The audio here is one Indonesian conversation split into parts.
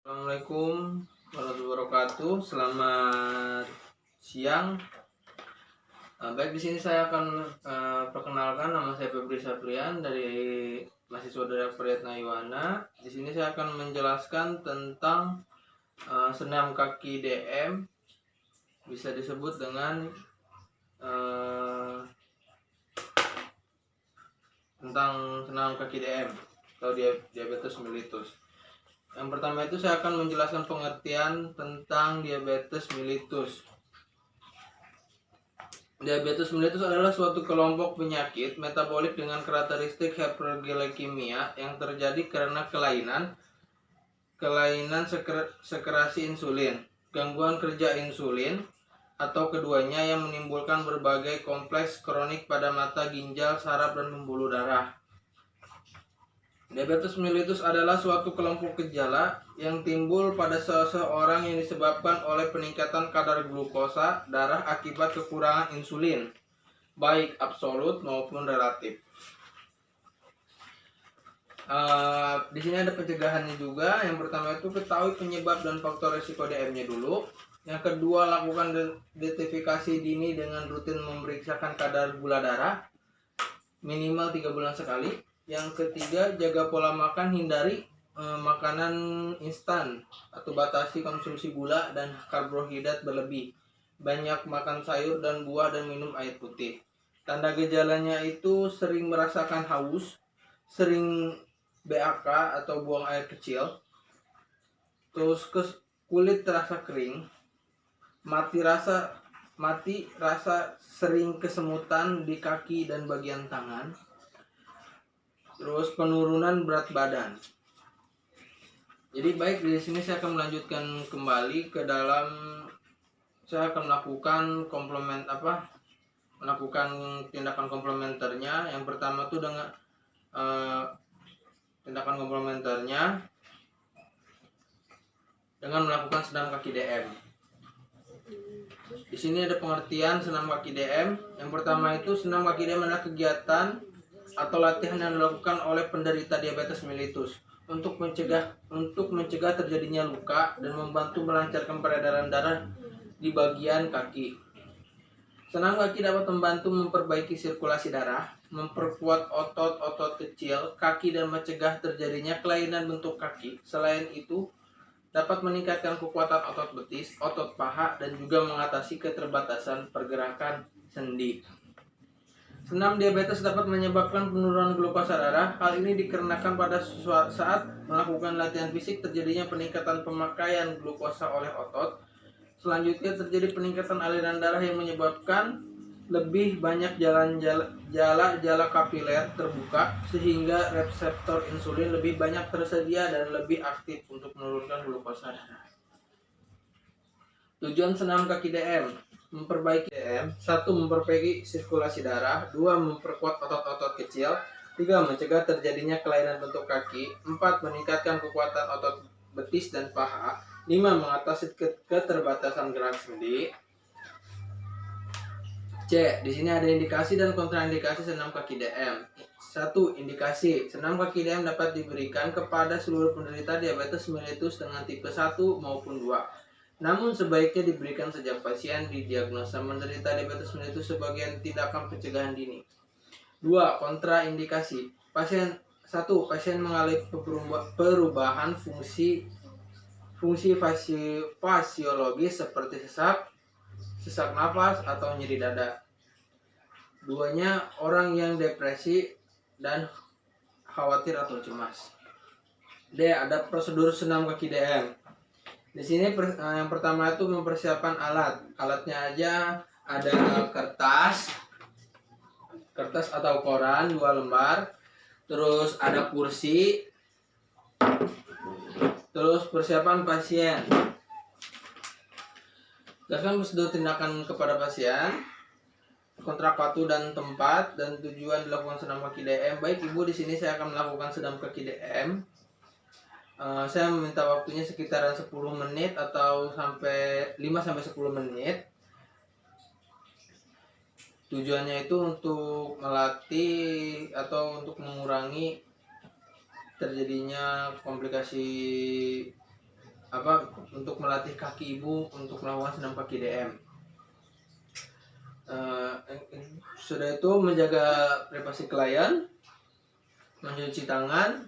Assalamualaikum warahmatullahi wabarakatuh. Selamat siang. Baik, di sini saya akan perkenalkan, nama saya Febri Saprian dari mahasiswa dari Priyatna Yuwana. Di sini saya akan menjelaskan tentang senam kaki DM, bisa disebut dengan tentang senam kaki DM atau diabetes mellitus. Yang pertama itu saya akan menjelaskan pengertian tentang diabetes mellitus. Diabetes mellitus adalah suatu kelompok penyakit metabolik dengan karakteristik hyperglikemia yang terjadi karena kelainan sekresi insulin, gangguan kerja insulin, atau keduanya yang menimbulkan berbagai kompleks kronik pada mata, ginjal, saraf, dan pembuluh darah. Diabetes mellitus adalah suatu kelompok gejala yang timbul pada seseorang yang disebabkan oleh peningkatan kadar glukosa darah akibat kekurangan insulin, baik absolut maupun relatif. Di sini ada pencegahannya juga. Yang pertama itu ketahui penyebab dan faktor risiko DM-nya dulu. Yang kedua, lakukan identifikasi dini dengan rutin memeriksakan kadar gula darah minimal 3 bulan sekali. Yang ketiga, jaga pola makan, hindari makanan instan atau batasi konsumsi gula dan karbohidrat berlebih. Banyak makan sayur dan buah dan minum air putih. Tanda gejalanya itu sering merasakan haus, sering BAK atau buang air kecil, terus kulit terasa kering, mati rasa sering kesemutan di kaki dan bagian tangan, terus penurunan berat badan. Jadi baik, di sini saya akan melanjutkan kembali ke dalam, saya akan melakukan tindakan komplementernya. Yang pertama tuh dengan tindakan komplementernya dengan melakukan senam kaki DM. Di sini ada pengertian senam kaki DM. Yang pertama itu senam kaki DM adalah kegiatan atau latihan yang dilakukan oleh penderita diabetes mellitus untuk mencegah terjadinya luka dan membantu melancarkan peredaran darah di bagian kaki. Senam kaki dapat membantu memperbaiki sirkulasi darah, memperkuat otot-otot kecil kaki dan mencegah terjadinya kelainan bentuk kaki. Selain itu, dapat meningkatkan kekuatan otot betis, otot paha, dan juga mengatasi keterbatasan pergerakan sendi. Senam diabetes dapat menyebabkan penurunan glukosa darah. Hal ini dikarenakan pada saat melakukan latihan fisik terjadinya peningkatan pemakaian glukosa oleh otot. Selanjutnya terjadi peningkatan aliran darah yang menyebabkan lebih banyak jala kapiler terbuka sehingga reseptor insulin lebih banyak tersedia dan lebih aktif untuk menurunkan glukosa darah. Tujuan senam kaki DM: memperbaiki DM. 1. Memperbaiki sirkulasi darah. 2. Memperkuat otot-otot kecil. 3. Mencegah terjadinya kelainan bentuk kaki. 4. Meningkatkan kekuatan otot betis dan paha. 5. Mengatasi keterbatasan gerak sendi. C. Di sini ada indikasi dan kontraindikasi senam kaki DM. 1. Indikasi: senam kaki DM dapat diberikan kepada seluruh penderita diabetes mellitus dengan tipe 1 maupun 2. Namun sebaiknya diberikan sejak pasien didiagnosa menderita diabetes mellitus sebagai tindakan pencegahan dini. 2. Kontraindikasi: pasien mengalami perubahan fungsi fisiologis seperti sesak nafas atau nyeri dada. 2-nya orang yang depresi dan khawatir atau cemas. D. Ada prosedur senam kaki DM. Di sini yang pertama itu mempersiapkan alat. Alatnya aja ada kertas atau koran 2 lembar. Terus ada kursi. Terus persiapan pasien. Jelaskan prosedur tindakan kepada pasien, kontrak waktu dan tempat, dan tujuan dilakukan senam kaki DM. Baik Ibu, di sini saya akan melakukan senam kaki DM. Saya meminta waktunya sekitaran 10 menit atau 5-10 menit. Tujuannya itu untuk melatih atau untuk mengurangi terjadinya komplikasi untuk melatih kaki ibu untuk melakukan senam kaki DM. Sudah itu menjaga privasi klien, mencuci tangan,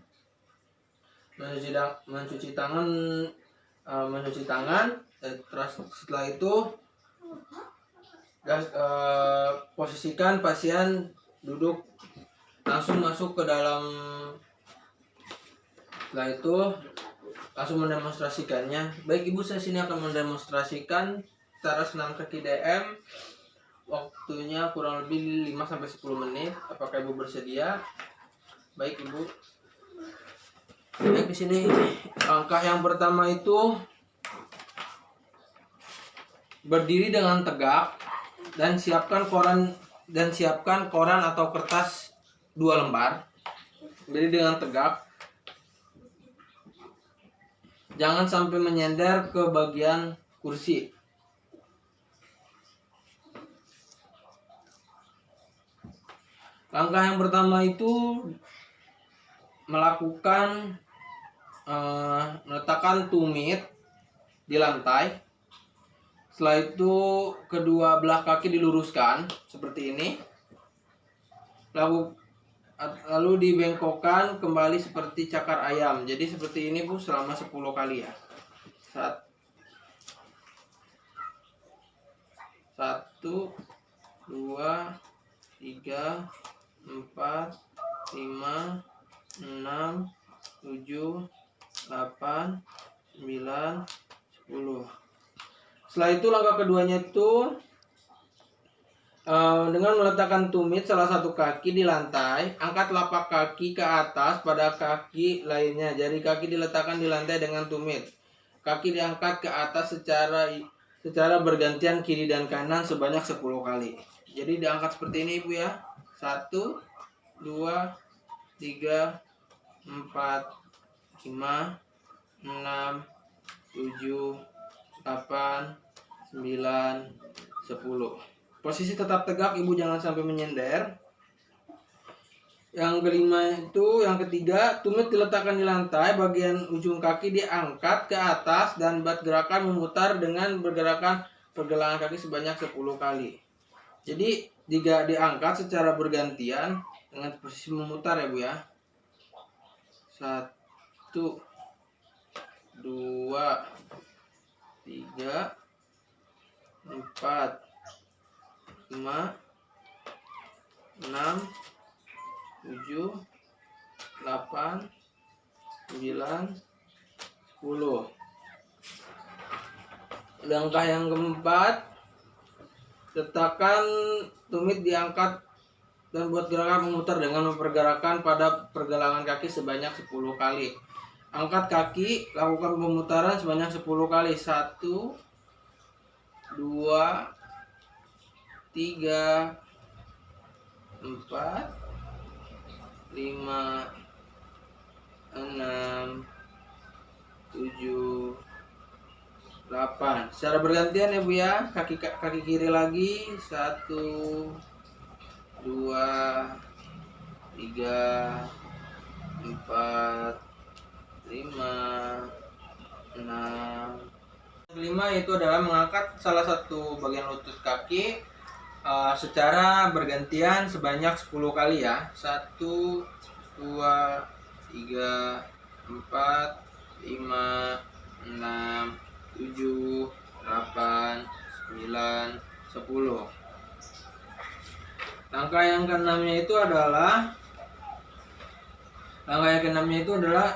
terus setelah itu posisikan pasien duduk langsung masuk ke dalam. Setelah itu langsung mendemonstrasikannya. Baik ibu, saya sini akan mendemonstrasikan cara senam kaki DM. Waktunya kurang lebih 5-10 menit. Apakah ibu bersedia? Baik ibu. Baik, di sini langkah yang pertama itu berdiri dengan tegak dan siapkan koran atau kertas 2 lembar. Berdiri dengan tegak. Jangan sampai menyender ke bagian kursi. Langkah yang pertama itu meletakkan tumit di lantai. Setelah itu kedua belah kaki diluruskan seperti ini. Lalu dibengkokkan kembali seperti cakar ayam. Jadi seperti ini Bu, selama 10 kali ya. 1, 2, 3, 4, 5, 6, 7, 8, 9, 10. Setelah itu langkah keduanya itu dengan meletakkan tumit salah satu kaki di lantai, angkat telapak kaki ke atas pada kaki lainnya. Jari kaki diletakkan di lantai dengan tumit. Kaki diangkat ke atas secara bergantian kiri dan kanan sebanyak 10 kali. Jadi diangkat seperti ini Ibu ya. 1, 2, 3, 4, 5, 6, 7, 8, 9, 10. Posisi tetap tegak Ibu, jangan sampai menyender. Yang ketiga, tumit diletakkan di lantai, bagian ujung kaki diangkat ke atas dan buat gerakan memutar dengan pergelangan kaki sebanyak 10 kali. Jadi diangkat secara bergantian dengan posisi memutar ya Bu ya. 1, 2, 3, 4, 5, 6, 7, 8, 9, 10. Langkah yang keempat, letakkan tumit diangkat dan buat gerakan memutar dengan mempergerakan pada pergelangan kaki sebanyak 10 kali. Angkat kaki, lakukan pemutaran sebanyak 10 kali. 1, 2, 3, 4, 5, 6, 7, 8. Secara bergantian ya Bu ya. Kaki kiri lagi. 1, 2, 3, 4, 5, 6. Kelima yaitu adalah mengangkat salah satu bagian lutut kaki secara bergantian sebanyak 10 kali ya. 1, 2, 3, 4, 5, 6, 7, 8, 9, 10. Langkah yang keenamnya itu adalah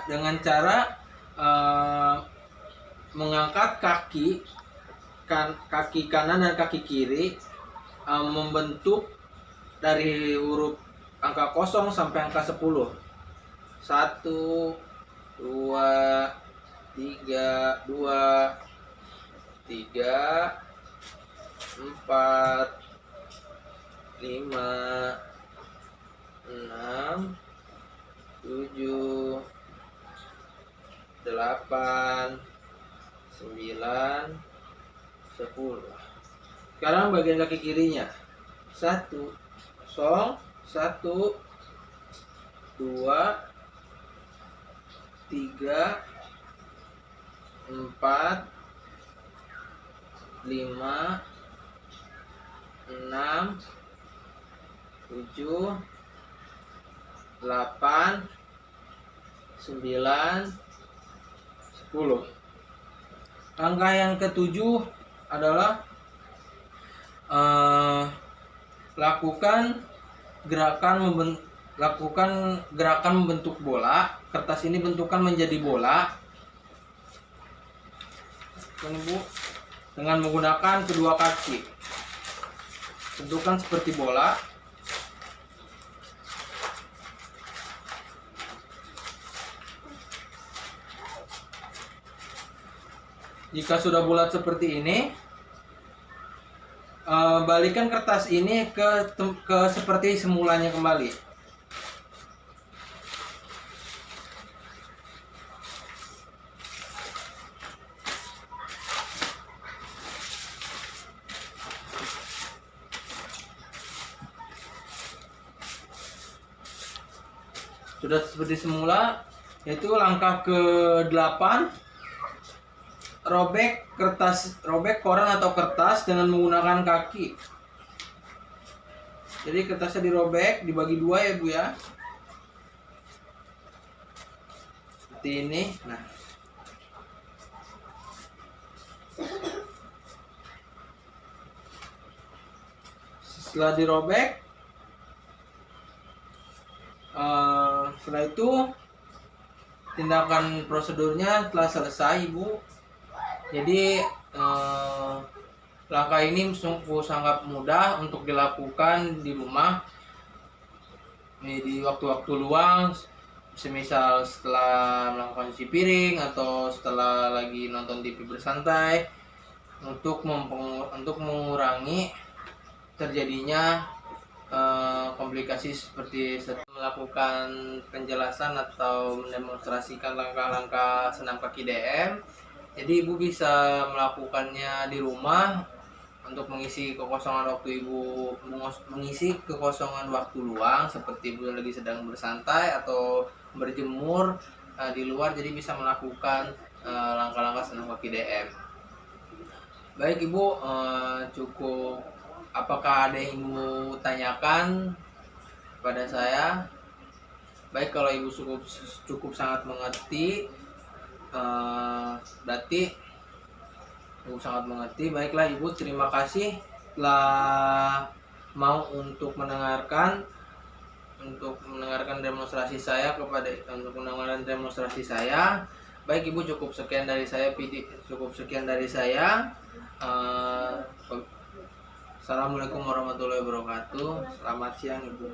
dengan cara mengangkat kaki kanan dan kaki kiri, membentuk dari huruf angka 0 sampai angka 10. 1, 2, 3, 4, 5, 6, 7, 8, 9, 10. Sekarang bagian kaki kirinya. 1, 0, 1, 2, 3, 4, 5, 6, 7, 8, 9, 10. Langkah yang ketujuh adalah lakukan gerakan membentuk bola. Kertas ini bentukan menjadi bola, Bu, dengan menggunakan kedua kaki. Bentukan seperti bola. Jika sudah bulat seperti ini, balikan kertas ini ke seperti semulanya kembali. Sudah seperti semula, yaitu langkah ke-8. Robek koran atau kertas dengan menggunakan kaki. Jadi kertasnya dirobek, dibagi dua ya Bu ya. Seperti ini. Nah, setelah dirobek, setelah itu tindakan prosedurnya telah selesai Ibu. Jadi langkah ini sangat mudah untuk dilakukan di rumah di waktu-waktu luang, semisal setelah melakukan cuci piring atau setelah lagi nonton TV bersantai, untuk mengurangi terjadinya komplikasi seperti melakukan penjelasan atau mendemonstrasikan langkah-langkah senam kaki DM. Jadi Ibu bisa melakukannya di rumah untuk mengisi kekosongan waktu luang, seperti Ibu lagi sedang bersantai atau berjemur di luar, jadi bisa melakukan langkah-langkah senam kaki DM. Baik Ibu, cukup. Apakah ada yang Ibu tanyakan pada saya? Baik, kalau Ibu cukup sangat mengerti, berarti Ibu sangat mengerti. Baiklah Ibu, terima kasih telah mau untuk mendengarkan demonstrasi saya Baik Ibu, cukup sekian dari saya. Assalamualaikum warahmatullahi wabarakatuh. Selamat siang Ibu.